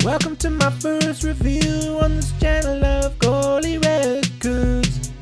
Welcome to my first review on this channel of Goalie Records.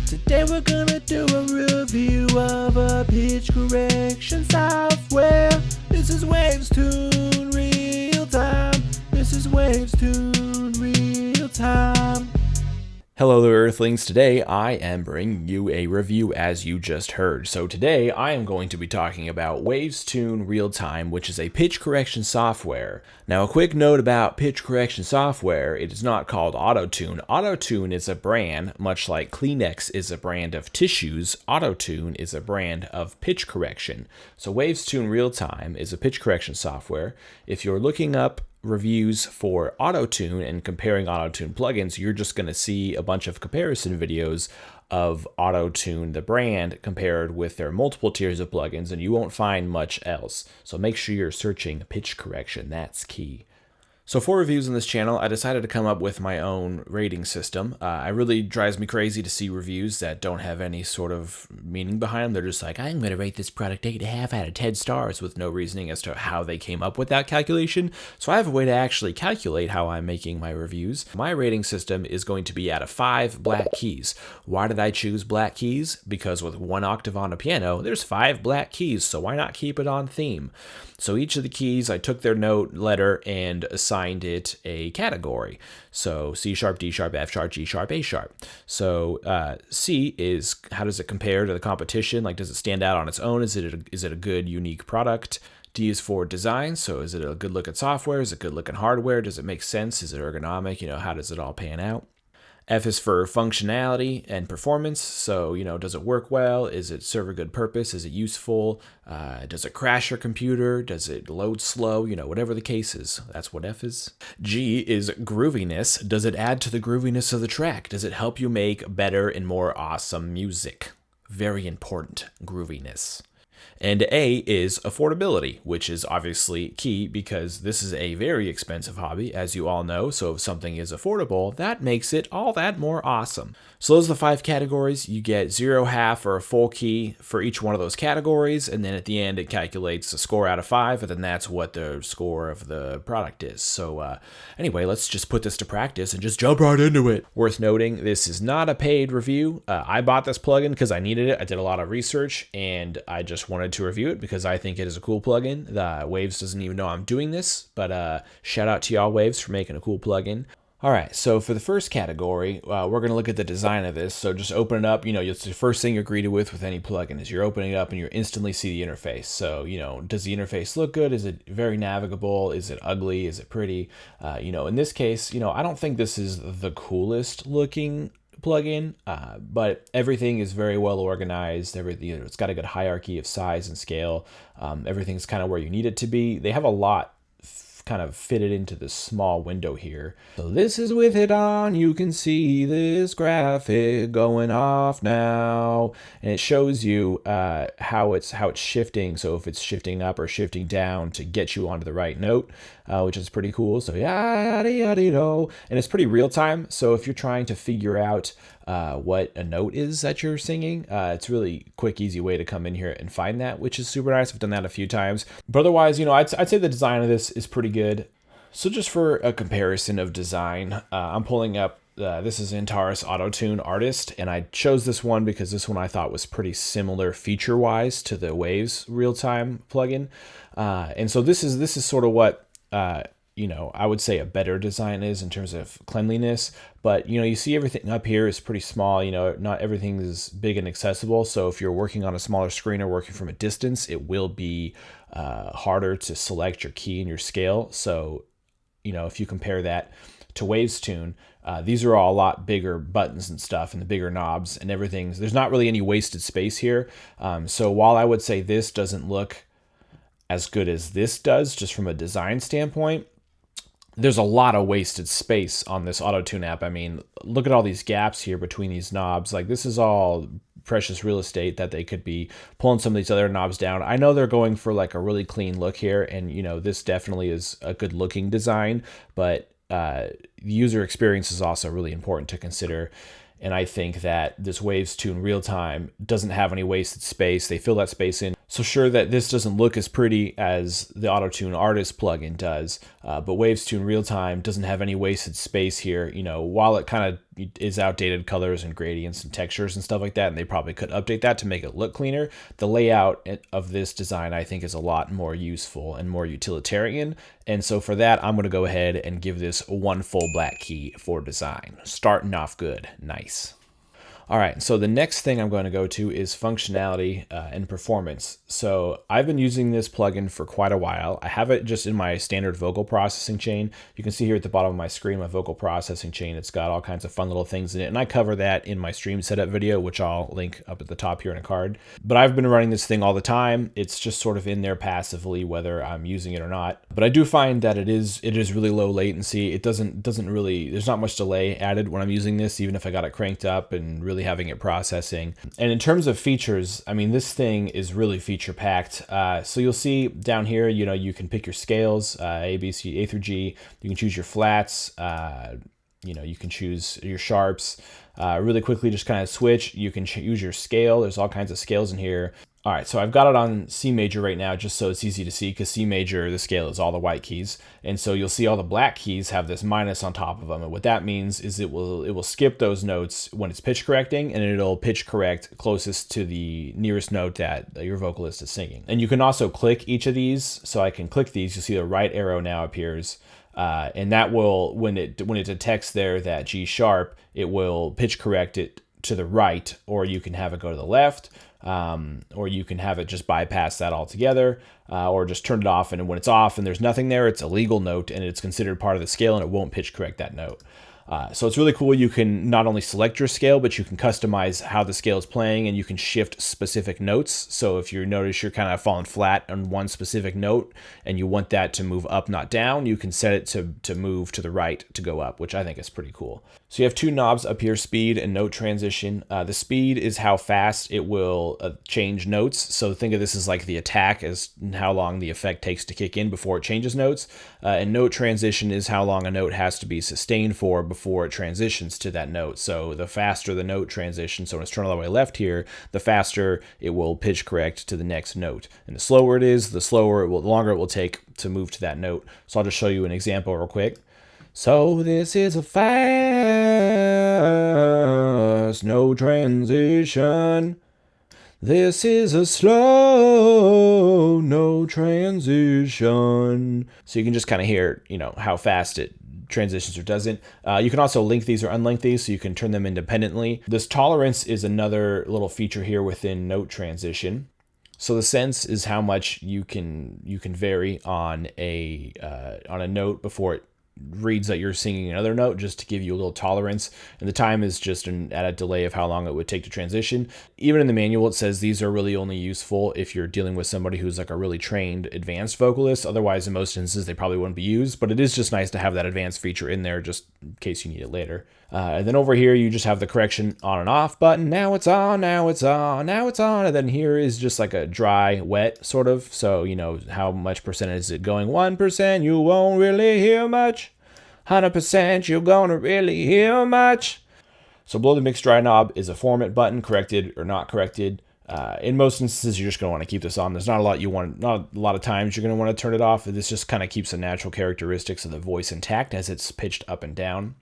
Today we're gonna do a review of a pitch correction software. This is Waves Tune Real Time. This is Waves Tune Real Time. Hello there, Earthlings. Today I am bringing you a review as you just heard. So today I am going to be talking about Waves Tune Real Time, which is a pitch correction software. Now a quick note about pitch correction software, it is not called Auto Tune. Auto Tune is a brand, much like Kleenex is a brand of tissues, Auto Tune is a brand of pitch correction. So Waves Tune Real Time is a pitch correction software. If you're looking up reviews for Auto-Tune and comparing Auto-Tune plugins, you're just going to see a bunch of comparison videos of Auto-Tune, the brand, compared with their multiple tiers of plugins, and you won't find much else. So make sure you're searching pitch correction. That's key. So for reviews on this channel, I decided to come up with my own rating system. It really drives me crazy to see reviews that don't have any sort of meaning behind them. They're just like, I'm going to rate this product 8.5 out of 10 stars with no reasoning as to how they came up with that calculation. So I have a way to actually calculate how I'm making my reviews. My rating system is going to be out of 5 black keys. Why did I choose black keys? Because with 1 octave on a piano, there's 5 black keys, so why not keep it on theme? So each of the keys, I took their note letter and assigned it a category. So C sharp, D sharp, F sharp, G sharp, A sharp. So C is, how does it compare to the competition? Like, does it stand out on its own? Is it a good, unique product? D is for design. So is it a good looking software? Is it good looking hardware? Does it make sense? Is it ergonomic? How does it all pan out? F is for functionality and performance. So, does it work well? Is it serve a good purpose? Is it useful? Does it crash your computer? Does it load slow? Whatever the case is, that's what F is. G is grooviness. Does it add to the grooviness of the track? Does it help you make better and more awesome music? Very important, grooviness. And A is affordability, which is obviously key because this is a very expensive hobby, as you all know. So if something is affordable, that makes it all that more awesome. So those are the 5 categories. You get 0, half, or a full key for each one of those categories. And then at the end, it calculates a score out of 5. And then that's what the score of the product is. So anyway, let's just put this to practice and just jump right into it. Worth noting, this is not a paid review. I bought this plugin because I needed it. I did a lot of research and I just wanted to review it because I think it is a cool plugin. Waves doesn't even know I'm doing this, but shout out to y'all, Waves, for making a cool plugin. All right, so for the first category, we're going to look at the design of this. So just open it up. It's the first thing you're greeted with any plugin is you're opening it up and you instantly see the interface. So, does the interface look good? Is it very navigable? Is it ugly? Is it pretty? In this case, I don't think this is the coolest looking plugin, but everything is very well organized. It's got a good hierarchy of size and scale. Everything's kind of where you need it to be. They have a lot kind of fitted into this small window here. So this is with it on. You can see this graphic going off now, and it shows you how it's shifting. So if it's shifting up or shifting down to get you onto the right note, which is pretty cool. So yada yada yada, and it's pretty real time. So if you're trying to figure out what a note is that you're singing, it's really quick, easy way to come in here and find that, which is super nice. I've done that a few times, but otherwise, I'd say the design of this is pretty good. So just for a comparison of design, I'm pulling up, this is Antares Auto Tune Artist, and I chose this one because this one I thought was pretty similar feature-wise to the Waves real-time plugin. And so this is sort of what, I would say a better design is in terms of cleanliness, but you see everything up here is pretty small. Not everything is big and accessible. So if you're working on a smaller screen or working from a distance, it will be harder to select your key and your scale. So, if you compare that to Waves Tune, these are all a lot bigger buttons and stuff and the bigger knobs and everything. There's not really any wasted space here. So while I would say this doesn't look as good as this does, just from a design standpoint, there's a lot of wasted space on this Auto-Tune app. I mean, look at all these gaps here between these knobs. Like, this is all precious real estate that they could be pulling some of these other knobs down. I know they're going for like a really clean look here, and this definitely is a good looking design, but user experience is also really important to consider. And I think that this Waves Tune Real Time doesn't have any wasted space. They fill that space in So sure that this doesn't look as pretty as the Auto Tune Artist plugin does, but Waves Tune Real Time doesn't have any wasted space here. You know, while it kind of is outdated colors and gradients and textures and stuff like that, and they probably could update that to make it look cleaner, the layout of this design I think is a lot more useful and more utilitarian. And so for that, I'm going to go ahead and give this one full black key for design. Starting off good. Nice. All right, so the next thing I'm going to go to is functionality and performance. So I've been using this plugin for quite a while. I have it just in my standard vocal processing chain. You can see here at the bottom of my screen, my vocal processing chain. It's got all kinds of fun little things in it, and I cover that in my stream setup video, which I'll link up at the top here in a card. But I've been running this thing all the time. It's just sort of in there passively, whether I'm using it or not. But I do find that it is really low latency. It doesn't really, there's not much delay added when I'm using this, even if I got it cranked up and really having it processing. And in terms of features, I mean, this thing is really feature packed. So you'll see down here, you know, you can pick your scales, A, B, C, A through G. You can choose your flats. You know, you can choose your sharps. Really quickly, just kind of switch. You can use your scale. There's all kinds of scales in here. All right, so I've got it on C major right now, just so it's easy to see, because C major, the scale is all the white keys. And so you'll see all the black keys have this minus on top of them. And what that means is it will skip those notes when it's pitch correcting, and it'll pitch correct closest to the nearest note that your vocalist is singing. And you can also click each of these. So I can click these. You'll see the right arrow now appears. And that will, when it detects there that G sharp, it will pitch correct it to the right, or you can have it go to the left. Or you can have it just bypass that altogether, or just turn it off, and when it's off and there's nothing there, it's a legal note and it's considered part of the scale and it won't pitch correct that note. So it's really cool. You can not only select your scale, but you can customize how the scale is playing, and you can shift specific notes. So if you notice you're kind of falling flat on one specific note and you want that to move up, not down, you can set it to move to the right to go up, which I think is pretty cool. So you have two knobs up here, speed and note transition. The speed is how fast it will change notes. So think of this as like the attack, as how long the effect takes to kick in before it changes notes. And note transition is how long a note has to be sustained for before it transitions to that note. So the faster the note transition, so when it's turned all the way left here, the faster it will pitch correct to the next note. And the slower it is, the longer it will take to move to that note. So I'll just show you an example real quick. So this is a fast note transition. This is a slow note transition. So you can just kind of hear, you know, how fast it transitions or doesn't. You can also link these or unlink these, so you can turn them independently. This tolerance is another little feature here within note transition. So the sense is how much you can vary on a note before it reads that you're singing another note, just to give you a little tolerance. And the time is just an added delay of how long it would take to transition. Even in the manual, it says these are really only useful if you're dealing with somebody who's like a really trained advanced vocalist. Otherwise, in most instances, they probably wouldn't be used, but it is just nice to have that advanced feature in there just in case you need it later. And then over here, you just have the correction on and off button. Now it's on, now it's on, now it's on. And then here is just like a dry, wet sort of. So, you know, how much percentage is it going? 1%, you won't really hear much. 100%, you're gonna really hear much. So below the mix dry knob is a format button, corrected or not corrected. In most instances, you're just gonna want to keep this on. There's not a lot of times you're gonna want to turn it off. This just kind of keeps the natural characteristics of the voice intact as it's pitched up and down.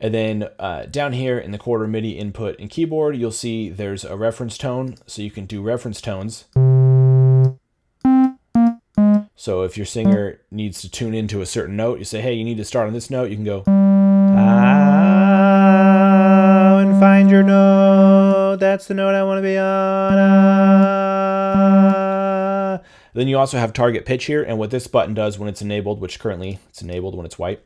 And then down here in the quarter MIDI input and keyboard, you'll see there's a reference tone. So you can do reference tones. So if your singer needs to tune into a certain note, you say, hey, you need to start on this note. You can go, ah, and find your note. That's the note I want to be on. Ah. Then you also have target pitch here. And what this button does when it's enabled, which currently it's enabled when it's white,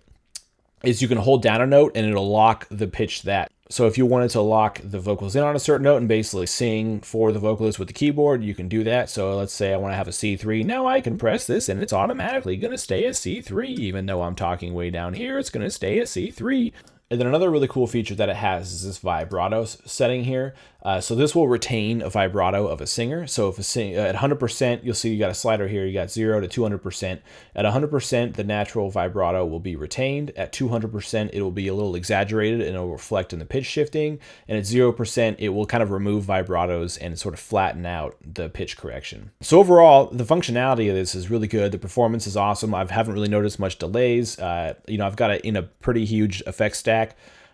is you can hold down a note and it'll lock the pitch that. So if you wanted to lock the vocals in on a certain note and basically sing for the vocalist with the keyboard, you can do that. So let's say I want to have a C3. Now I can press this and it's automatically going to stay at C3. Even though I'm talking way down here, it's going to stay at C3. And then another really cool feature that it has is this vibrato setting here. So this will retain a vibrato of a singer. So if at 100%, you'll see you got a slider here. You got 0 to 200%. At 100%, the natural vibrato will be retained. At 200%, it will be a little exaggerated and it will reflect in the pitch shifting. And at 0%, it will kind of remove vibratos and sort of flatten out the pitch correction. So overall, the functionality of this is really good. The performance is awesome. I haven't really noticed much delays. I've got it in a pretty huge effect stack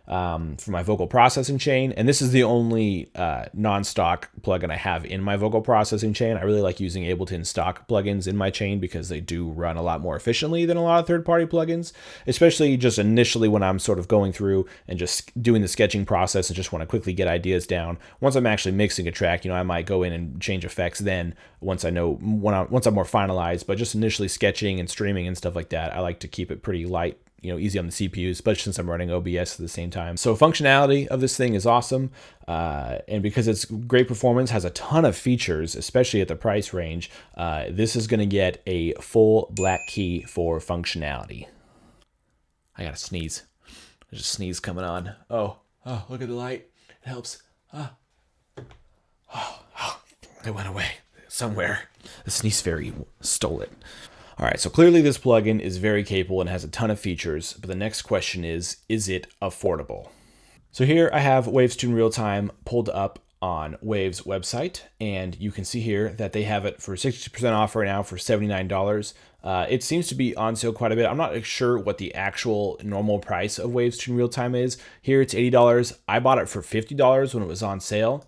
for my vocal processing chain, and this is the only non-stock plugin I have in my vocal processing chain. I really like using Ableton stock plugins in my chain because they do run a lot more efficiently than a lot of third-party plugins, especially just initially when I'm sort of going through and just doing the sketching process and just want to quickly get ideas down. Once I'm actually mixing a track, I might go in and change effects then once I'm more finalized, but just initially sketching and streaming and stuff like that, I like to keep it pretty light, easy on the CPU, especially since I'm running OBS at the same time. So functionality of this thing is awesome. And because it's great performance, has a ton of features, especially at the price range, this is going to get a full black key for functionality. I got to sneeze. There's a sneeze coming on. Oh, look at the light. It helps. It went away somewhere. The sneeze fairy stole it. All right, so clearly this plugin is very capable and has a ton of features, but the next question is it affordable? So here I have Waves Tune Real Time pulled up on Waves website, and you can see here that they have it for 60% off right now for $79. It seems to be on sale quite a bit. I'm not sure what the actual normal price of Waves Tune Real Time is. Here it's $80. I bought it for $50 when it was on sale,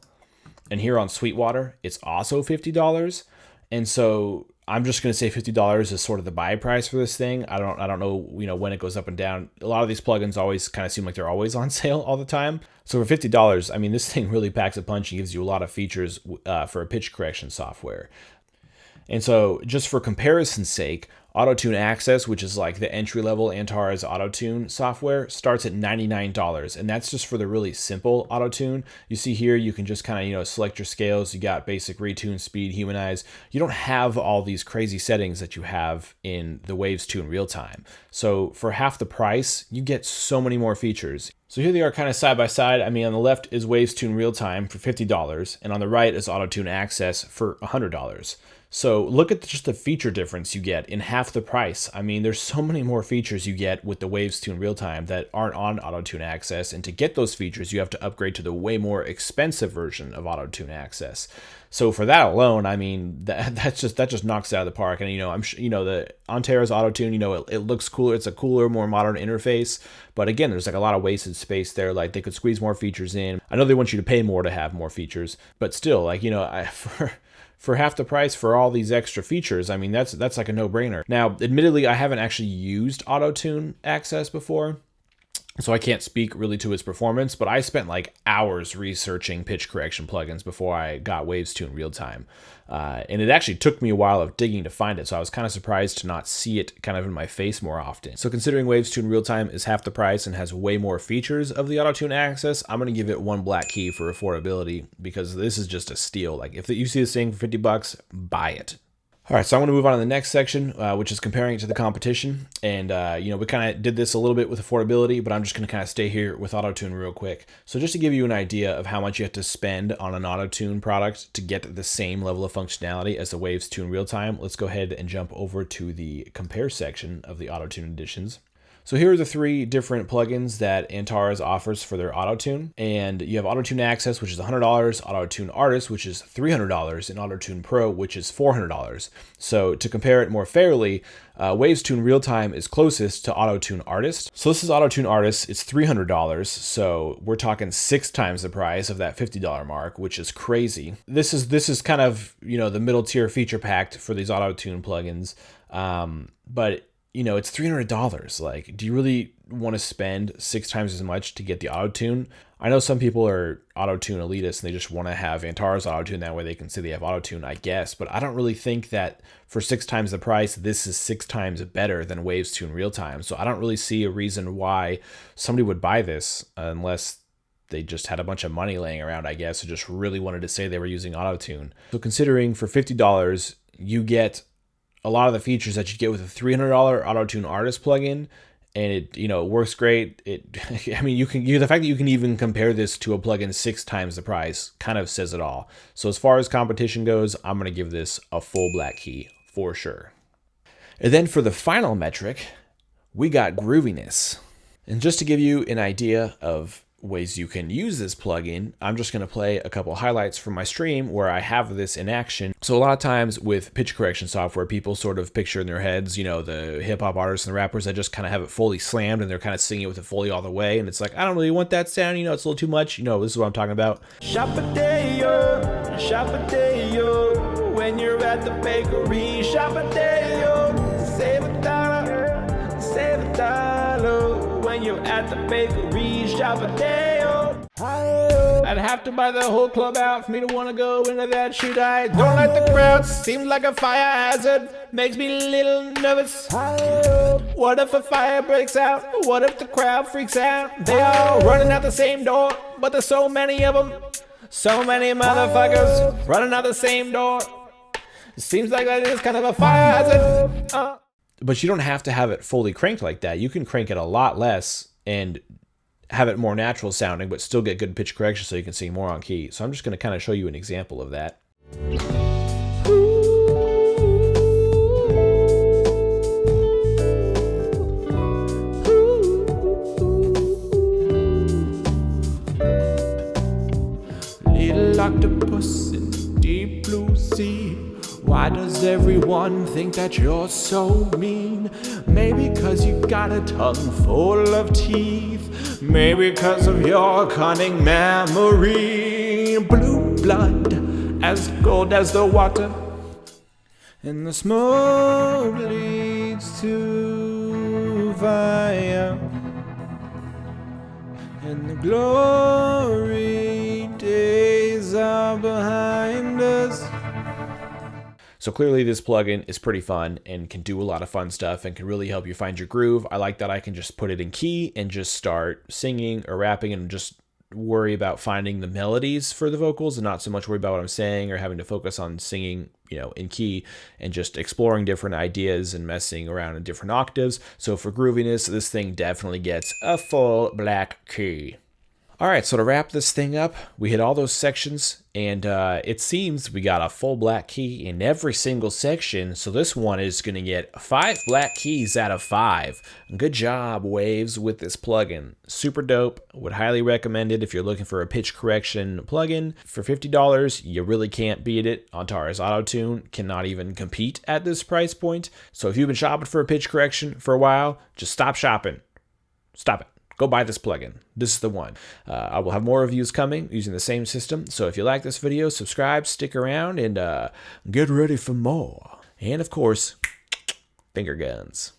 and here on Sweetwater it's also $50. And so I'm just going to say $50 is sort of the buy price for this thing. I don't know, when it goes up and down. A lot of these plugins always kind of seem like they're always on sale all the time. So for $50, I mean, this thing really packs a punch and gives you a lot of features for a pitch correction software. And so just for comparison's sake, Auto Tune Access, which is like the entry-level Antares Auto Tune software, starts at $99, and that's just for the really simple Auto Tune. You see here, you can just kind of, select your scales. You got basic retune, speed, humanize. You don't have all these crazy settings that you have in the Waves Tune Real Time. So for half the price, you get so many more features. So here they are kind of side by side. I mean, on the left is Waves Tune Real Time for $50, and on the right is Auto Tune Access for $100. So look at just the feature difference you get in half the price. I mean, there's so many more features you get with the Waves Tune Real Time that aren't on Auto Tune Access, and to get those features, you have to upgrade to the way more expensive version of Auto Tune Access. So for that alone, I mean, that just knocks it out of the park. And the Antares Auto Tune, it looks cooler. It's a cooler, more modern interface. But again, there's like a lot of wasted space there. Like they could squeeze more features in. I know they want you to pay more to have more features, but still, for half the price for all these extra features, I mean, that's like a no-brainer. Now, admittedly, I haven't actually used Auto Tune Access before, so I can't speak really to its performance, but I spent like hours researching pitch correction plugins before I got Waves Tune Real Time. And it actually took me a while of digging to find it, so I was kind of surprised to not see it kind of in my face more often. So considering Waves Tune Real Time is half the price and has way more features of the Auto Tune Access, I'm going to give it one black key for affordability because this is just a steal. Like if you see this thing for $50, buy it. All right, so I'm going to move on to the next section, which is comparing it to the competition. And, we kind of did this a little bit with affordability, but I'm just going to kind of stay here with Auto Tune real quick. So just to give you an idea of how much you have to spend on an Auto Tune product to get the same level of functionality as the Waves Tune Real Time, let's go ahead and jump over to the compare section of the Auto Tune editions. So here are the three different plugins that Antares offers for their Auto Tune. And you have Auto Tune Access, which is $100, Auto Tune Artist, which is $300, and Auto Tune Pro, which is $400. So to compare it more fairly, Waves Tune Real Time is closest to Auto Tune Artist. So this is Auto Tune Artist. It's $300. So we're talking 6 times the price of that $50 mark, which is crazy. This is kind of, the middle tier feature packed for these Auto Tune plugins. But it's $300. Like, do you really want to spend 6 times as much to get the Auto Tune? I know some people are Auto Tune elitists and they just want to have Antares Auto Tune. That way they can say they have Auto Tune, I guess. But I don't really think that for 6 times the price, this is 6 times better than Waves Tune Real Time. So I don't really see a reason why somebody would buy this unless they just had a bunch of money laying around, I guess, or just really wanted to say they were using Auto Tune. So considering for $50, you get a lot of the features that you get with a $300 Auto Tune Artist plugin, and it, you know, it works great. I mean, the fact that you can even compare this to a plugin 6 times the price kind of says it all. So as far as competition goes, I'm going to give this a full black key for sure. And then for the final metric, we got Grooviness. And just to give you an idea of ways you can use this plugin, I'm just going to play a couple highlights from my stream where I have this in action. So a lot of times with pitch correction software, people sort of picture in their heads, you know, the hip hop artists and the rappers that just kind of have it fully slammed and they're kind of singing it with it fully all the way. And it's like, I don't really want that sound, you know, it's a little too much. You know, this is what I'm talking about. Shop a day, when you're at the bakery. Shop a day, save a dollar when you're at the bakery. Shop a day, I'd have to buy the whole club out for me to want to go into that shit. I don't like the crowd, seems like a fire hazard, makes me a little nervous. What if a fire breaks out? What if the crowd freaks out? They all running out the same door, but there's so many of them. So many motherfuckers running out the same door. It seems like that is kind of a fire hazard. But you don't have to have it fully cranked like that. You can crank it a lot less and have it more natural sounding, but still get good pitch correction so you can sing more on key. So I'm just going to kind of show you an example of that. Little octopus in the deep blue sea. Why does everyone think that you're so mean? Maybe 'cause you got a tongue full of teeth. Maybe 'cause of your cunning memory. Blue blood, as gold as the water. And the smoke leads to fire. And the glory days are behind us. So clearly this plugin is pretty fun and can do a lot of fun stuff and can really help you find your groove. I like that I can just put it in key and just start singing or rapping and just worry about finding the melodies for the vocals and not so much worry about what I'm saying or having to focus on singing, you know, in key and just exploring different ideas and messing around in different octaves. So for Grooviness, this thing definitely gets a full black key. All right, so to wrap this thing up, we hit all those sections, and it seems we got a full black key in every single section, so this one is going to get 5 black keys out of 5. Good job, Waves, with this plugin. Super dope. Would highly recommend it if you're looking for a pitch correction plugin. For $50, you really can't beat it. Antares Auto Tune cannot even compete at this price point. So if you've been shopping for a pitch correction for a while, just stop shopping. Stop it. Go buy this plugin. This is the one. I will have more reviews coming using the same system. So if you like this video, subscribe, stick around, and get ready for more. And of course, finger guns.